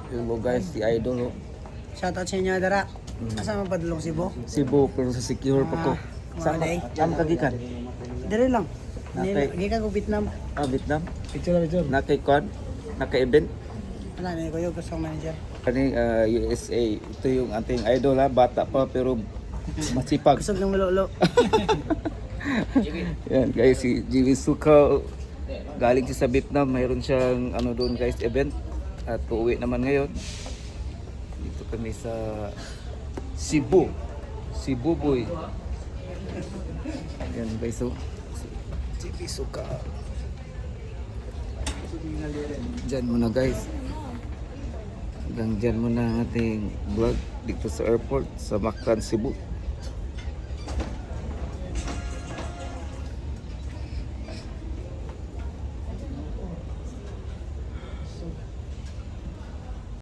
Yun mo guys, si Idol. Oh. Shoutout sa inyo, Dara. Asa man padulong Cebu? Cebu, pero sa secure pa ko. Saan Malay. saan kagikan? Dire lang. Okay. Gikan ko Vietnam. Ah, Vietnam. Picture. Nakay-con? Naka-event? Wala na ko yung gusto manager. Kani USA, ito yung ating idol ha, bata pa pero masipag. Kusog ng malolo. Yan guys, si Jimmy Suka galing siya sa Vietnam, mayroon siyang ano doon guys event at uuwi naman ngayon. Dito kami sa Cebu. Cebu boy. Yan guys, so si Jimmy Suka. Diyan muna guys. Hanggang dyan muna ang ating vlog dito sa airport sa Mactan, Cebu.